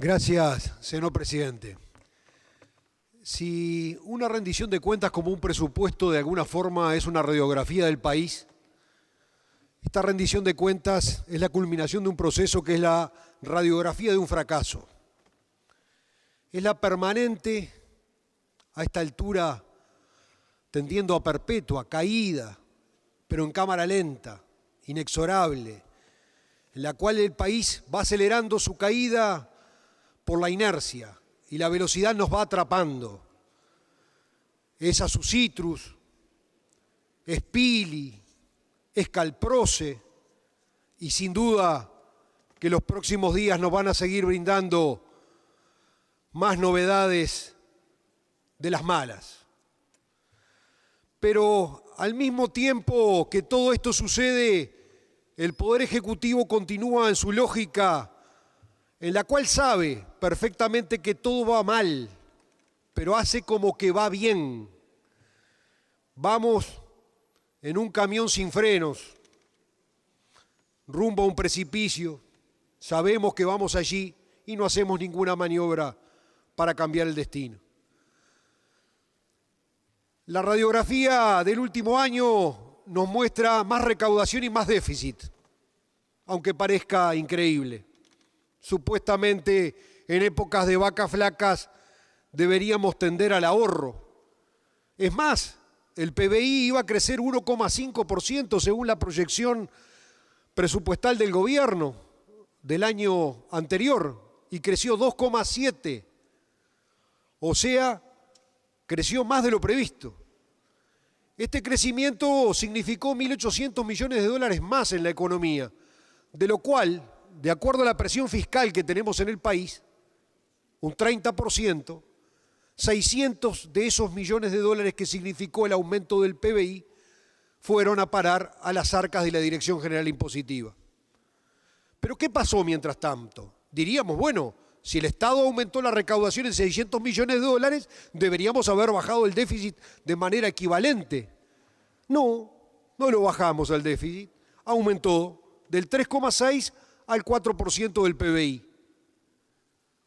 Gracias, señor presidente. Si una rendición de cuentas como un presupuesto de alguna forma es una radiografía del país, esta rendición de cuentas es la culminación de un proceso que es la radiografía de un fracaso. Es la permanente, a esta altura, tendiendo a perpetua, caída, pero en cámara lenta, inexorable, en la cual el país va acelerando su caída por la inercia y la velocidad nos va atrapando. Es Azucitrus, es Pili, es Calproce y sin duda que los próximos días nos van a seguir brindando más novedades de las malas. Pero al mismo tiempo que todo esto sucede, el Poder Ejecutivo continúa en su lógica en la cual sabe perfectamente que todo va mal, pero hace como que va bien. Vamos en un camión sin frenos, rumbo a un precipicio, sabemos que vamos allí y no hacemos ninguna maniobra para cambiar el destino. La radiografía del último año nos muestra más recaudación y más déficit, aunque parezca increíble. Supuestamente en épocas de vacas flacas deberíamos tender al ahorro. Es más, el PBI iba a crecer 1,5% según la proyección presupuestal del gobierno del año anterior y creció 2,7%. O sea, creció más de lo previsto. Este crecimiento significó 1.800 millones de dólares más en la economía, de lo cual, de acuerdo a la presión fiscal que tenemos en el país, un 30%, 600 de esos millones de dólares que significó el aumento del PBI fueron a parar a las arcas de la Dirección General Impositiva. ¿Pero qué pasó mientras tanto? Diríamos, bueno, si el Estado aumentó la recaudación en 600 millones de dólares, deberíamos haber bajado el déficit de manera equivalente. No, no lo bajamos al déficit, aumentó del 3,6 al 4% del PBI.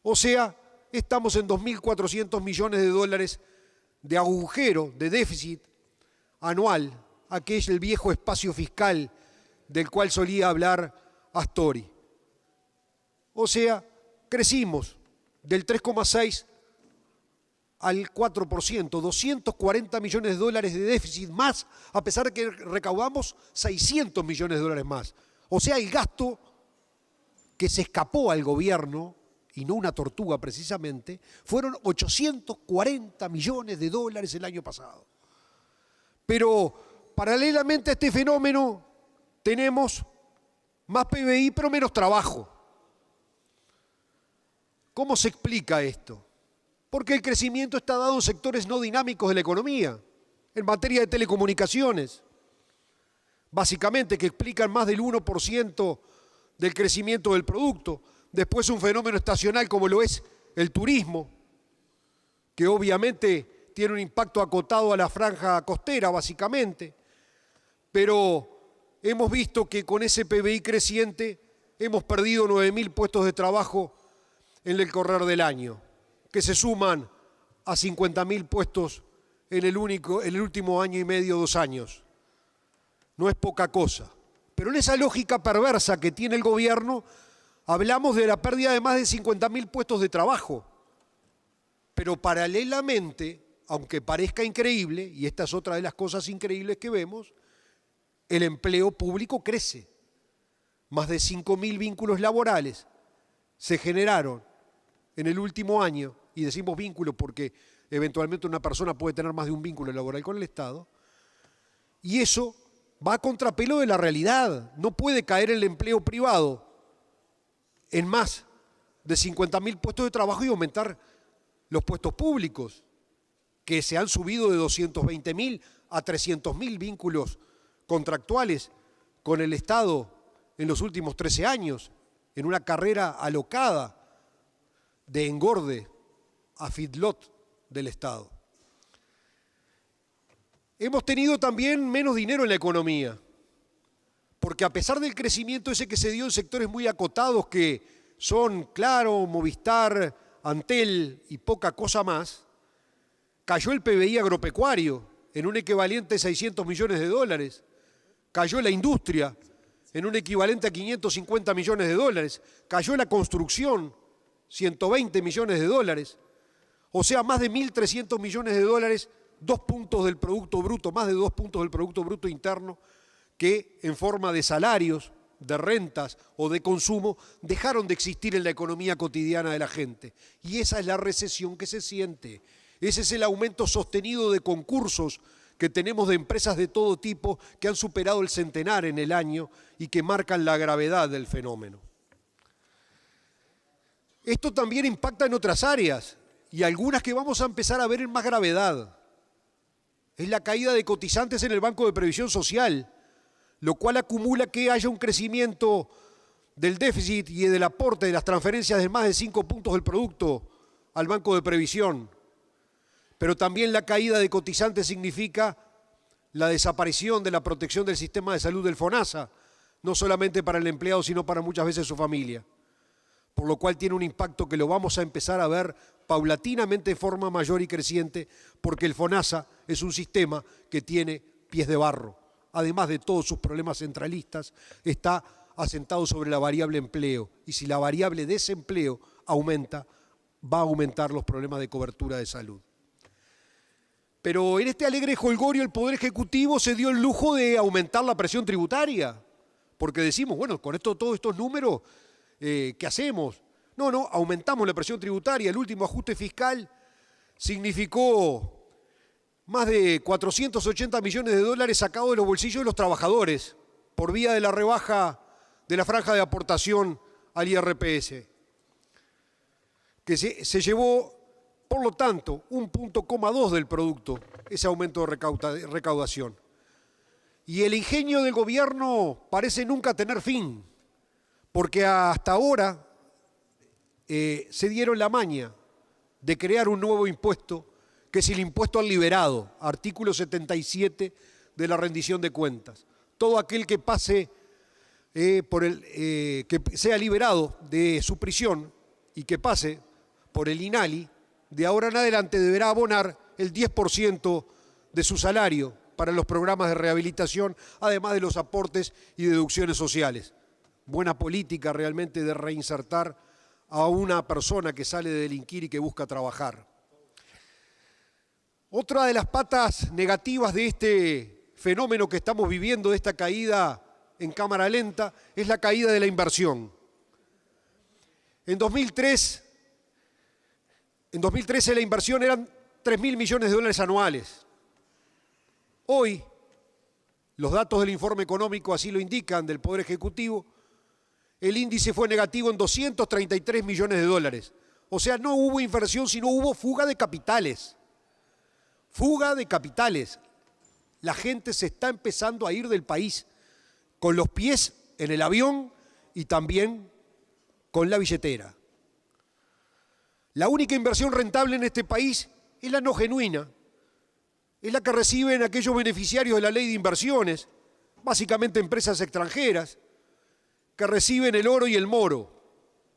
O sea, estamos en 2.400 millones de dólares de agujero, de déficit anual, aquel viejo espacio fiscal del cual solía hablar Astori. O sea, crecimos del 3,6 al 4%, 240 millones de dólares de déficit más, a pesar de que recaudamos 600 millones de dólares más. O sea, el gasto que se escapó al gobierno, y no una tortuga precisamente, fueron 840 millones de dólares el año pasado. Pero paralelamente a este fenómeno tenemos más PBI pero menos trabajo. ¿Cómo se explica esto? Porque el crecimiento está dado en sectores no dinámicos de la economía, en materia de telecomunicaciones, básicamente que explican más del 1% del crecimiento del producto. Después un fenómeno estacional como lo es el turismo, que obviamente tiene un impacto acotado a la franja costera, básicamente. Pero hemos visto que con ese PBI creciente hemos perdido 9.000 puestos de trabajo en el correr del año, que se suman a 50.000 puestos en el último año y medio, 2 años. No es poca cosa. Pero en esa lógica perversa que tiene el gobierno, hablamos de la pérdida de más de 50.000 puestos de trabajo. Pero paralelamente, aunque parezca increíble, y esta es otra de las cosas increíbles que vemos, el empleo público crece. Más de 5.000 vínculos laborales se generaron en el último año, y decimos vínculos porque eventualmente una persona puede tener más de un vínculo laboral con el Estado, y eso va a contrapelo de la realidad. No puede caer el empleo privado en más de 50.000 puestos de trabajo y aumentar los puestos públicos, que se han subido de 220.000 a 300.000 vínculos contractuales con el Estado en los últimos 13 años, en una carrera alocada de engorde a feedlot del Estado. Hemos tenido también menos dinero en la economía, porque a pesar del crecimiento ese que se dio en sectores muy acotados que son Claro, Movistar, Antel y poca cosa más, cayó el PBI agropecuario en un equivalente a 600 millones de dólares, cayó la industria en un equivalente a 550 millones de dólares, cayó la construcción, 120 millones de dólares, o sea, más de 1.300 millones de dólares, 2 puntos del Producto Bruto, más de 2 puntos del Producto Bruto Interno, que en forma de salarios, de rentas o de consumo, dejaron de existir en la economía cotidiana de la gente. Y esa es la recesión que se siente. Ese es el aumento sostenido de concursos que tenemos de empresas de todo tipo que han superado el centenar en el año y que marcan la gravedad del fenómeno. Esto también impacta en otras áreas y algunas que vamos a empezar a ver en más gravedad. Es la caída de cotizantes en el Banco de Previsión Social, lo cual acumula que haya un crecimiento del déficit y del aporte de las transferencias de más de 5 puntos del producto al Banco de Previsión. Pero también la caída de cotizantes significa la desaparición de la protección del sistema de salud del FONASA, no solamente para el empleado, sino para muchas veces su familia. Por lo cual tiene un impacto que lo vamos a empezar a ver paulatinamente de forma mayor y creciente, porque el FONASA es un sistema que tiene pies de barro. Además de todos sus problemas centralistas, está asentado sobre la variable empleo. Y si la variable desempleo aumenta, va a aumentar los problemas de cobertura de salud. Pero en este alegre jolgorio el Poder Ejecutivo se dio el lujo de aumentar la presión tributaria, porque decimos, bueno, con todos estos números, ¿qué hacemos? No, aumentamos la presión tributaria. El último ajuste fiscal significó más de 480 millones de dólares sacados de los bolsillos de los trabajadores por vía de la rebaja de la franja de aportación al IRPS, que se llevó, por lo tanto, 1,2 del producto, ese aumento de recaudación. Y el ingenio del gobierno parece nunca tener fin, porque hasta ahora se dieron la maña de crear un nuevo impuesto, que es el impuesto al liberado, artículo 77 de la rendición de cuentas. Todo aquel que pase que sea liberado de su prisión y que pase por el INALI, de ahora en adelante deberá abonar el 10% de su salario para los programas de rehabilitación, además de los aportes y deducciones sociales. Buena política realmente de reinsertar a una persona que sale de delinquir y que busca trabajar. Otra de las patas negativas de este fenómeno que estamos viviendo, de esta caída en cámara lenta, es la caída de la inversión. En 2013 la inversión eran 3.000 millones de dólares anuales. Hoy, los datos del informe económico así lo indican, del Poder Ejecutivo, el índice fue negativo en 233 millones de dólares. O sea, no hubo inversión, sino hubo fuga de capitales. Fuga de capitales. La gente se está empezando a ir del país con los pies en el avión y también con la billetera. La única inversión rentable en este país es la no genuina. Es la que reciben aquellos beneficiarios de la ley de inversiones, básicamente empresas extranjeras, que reciben el oro y el moro,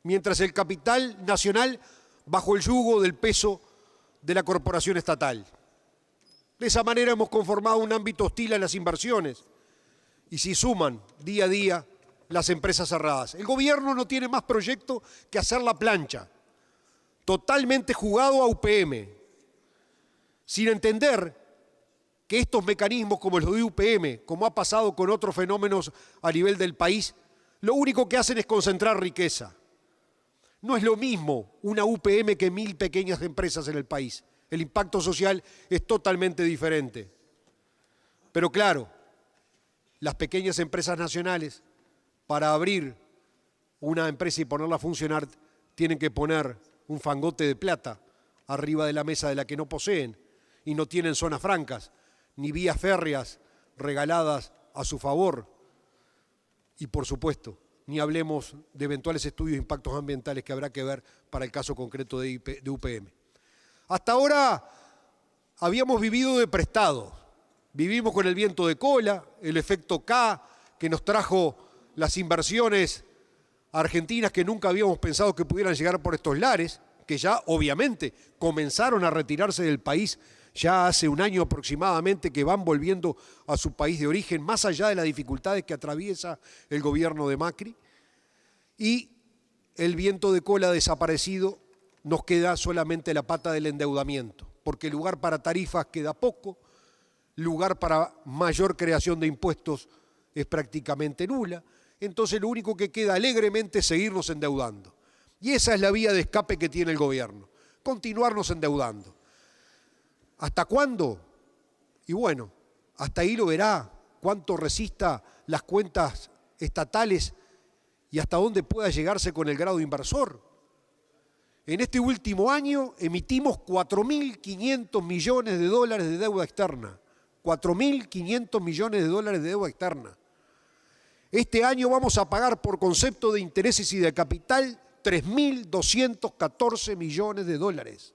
mientras el capital nacional bajo el yugo del peso de la corporación estatal. De esa manera hemos conformado un ámbito hostil a las inversiones y se suman día a día las empresas cerradas. El gobierno no tiene más proyecto que hacer la plancha, totalmente jugado a UPM, sin entender que estos mecanismos como los de UPM, como ha pasado con otros fenómenos a nivel del país, lo único que hacen es concentrar riqueza. No es lo mismo una UPM que 1.000 pequeñas empresas en el país. El impacto social es totalmente diferente. Pero claro, las pequeñas empresas nacionales, para abrir una empresa y ponerla a funcionar, tienen que poner un fangote de plata arriba de la mesa de la que no poseen y no tienen zonas francas, ni vías férreas regaladas a su favor. Y por supuesto, ni hablemos de eventuales estudios de impactos ambientales que habrá que ver para el caso concreto de UPM. Hasta ahora habíamos vivido de prestado. Vivimos con el viento de cola, el efecto K, que nos trajo las inversiones argentinas que nunca habíamos pensado que pudieran llegar por estos lares, que ya obviamente comenzaron a retirarse del país ya hace un año aproximadamente, que van volviendo a su país de origen, más allá de las dificultades que atraviesa el gobierno de Macri. Y el viento de cola desaparecido, nos queda solamente la pata del endeudamiento, porque lugar para tarifas queda poco, lugar para mayor creación de impuestos es prácticamente nula, entonces lo único que queda alegremente es seguirnos endeudando. Y esa es la vía de escape que tiene el gobierno, continuarnos endeudando. ¿Hasta cuándo? Y bueno, hasta ahí lo verá, cuánto resista las cuentas estatales y hasta dónde pueda llegarse con el grado inversor. En este último año emitimos 4.500 millones de dólares de deuda externa. 4.500 millones de dólares de deuda externa. Este año vamos a pagar por concepto de intereses y de capital 3.214 millones de dólares.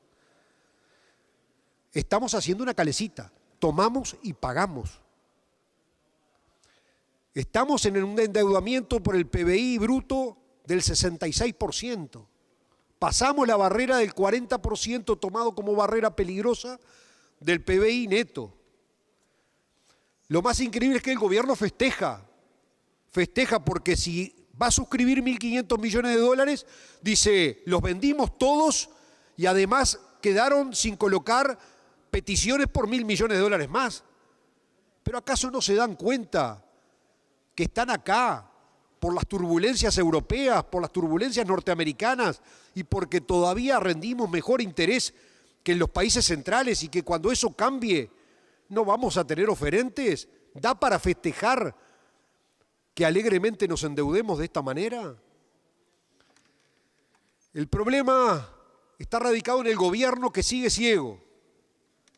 Estamos haciendo una calecita, tomamos y pagamos. Estamos en un endeudamiento por el PBI bruto del 66%. Pasamos la barrera del 40% tomado como barrera peligrosa del PBI neto. Lo más increíble es que el gobierno festeja porque si va a suscribir 1.500 millones de dólares, dice, los vendimos todos y además quedaron sin colocar peticiones por 1.000 millones de dólares más. ¿Pero acaso no se dan cuenta que están acá por las turbulencias europeas, por las turbulencias norteamericanas y porque todavía rendimos mejor interés que en los países centrales y que cuando eso cambie no vamos a tener oferentes? ¿Da para festejar que alegremente nos endeudemos de esta manera? El problema está radicado en el gobierno, que sigue ciego.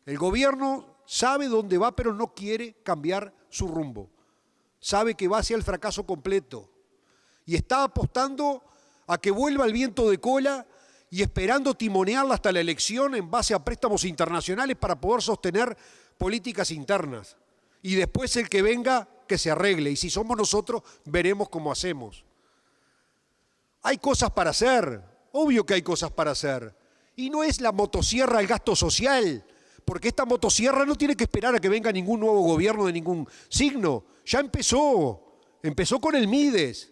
El gobierno sabe dónde va, pero no quiere cambiar su rumbo. Sabe que va hacia el fracaso completo y está apostando a que vuelva el viento de cola y esperando timonearla hasta la elección en base a préstamos internacionales para poder sostener políticas internas. Y después el que venga, que se arregle. Y si somos nosotros, veremos cómo hacemos. Hay cosas para hacer, obvio que hay cosas para hacer. Y no es la motosierra el gasto social, porque esta motosierra no tiene que esperar a que venga ningún nuevo gobierno de ningún signo. Ya empezó con el Mides,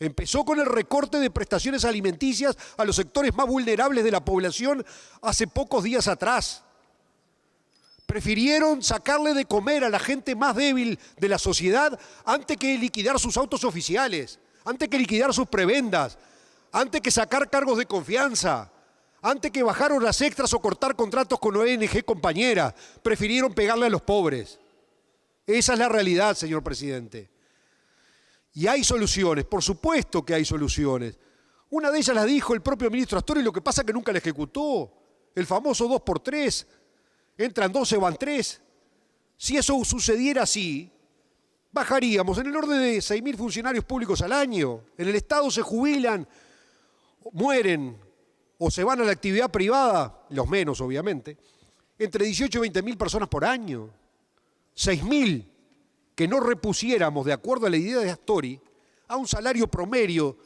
empezó con el recorte de prestaciones alimenticias a los sectores más vulnerables de la población hace pocos días atrás. Prefirieron sacarle de comer a la gente más débil de la sociedad antes que liquidar sus autos oficiales, antes que liquidar sus prebendas, antes que sacar cargos de confianza, antes que bajar horas extras o cortar contratos con ONG compañeras. Prefirieron pegarle a los pobres. Esa es la realidad, señor presidente. Y hay soluciones, por supuesto que hay soluciones. Una de ellas la dijo el propio ministro Astori, lo que pasa es que nunca la ejecutó. El famoso 2x3. Entran 2, se van 3. Si eso sucediera así, bajaríamos en el orden de 6.000 funcionarios públicos al año. En el Estado se jubilan, mueren o se van a la actividad privada, los menos obviamente, entre 18 y 20.000 personas por año. 6.000 que no repusiéramos, de acuerdo a la idea de Astori, a un salario promedio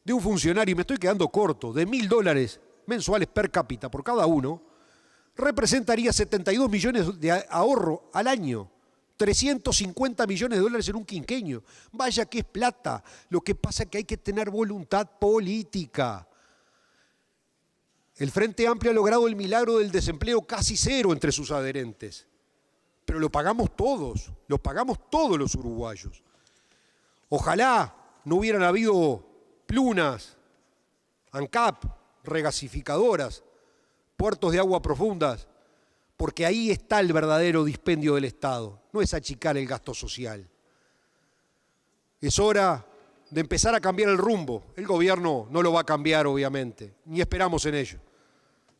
de un funcionario, y me estoy quedando corto, de $1.000 mensuales per cápita por cada uno, representaría 72 millones de ahorro al año, 350 millones de dólares en un quinquenio. Vaya que es plata, lo que pasa es que hay que tener voluntad política. El Frente Amplio ha logrado el milagro del desempleo casi cero entre sus adherentes, pero lo pagamos todos los uruguayos. Ojalá no hubieran habido plunas, ANCAP, regasificadoras, puertos de agua profundas, porque ahí está el verdadero dispendio del Estado, no es achicar el gasto social. Es hora de empezar a cambiar el rumbo. El gobierno no lo va a cambiar, obviamente, ni esperamos en ello.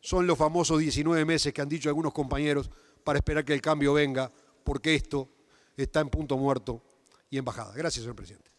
Son los famosos 19 meses que han dicho algunos compañeros para esperar que el cambio venga, porque esto está en punto muerto y en bajada. Gracias, señor presidente.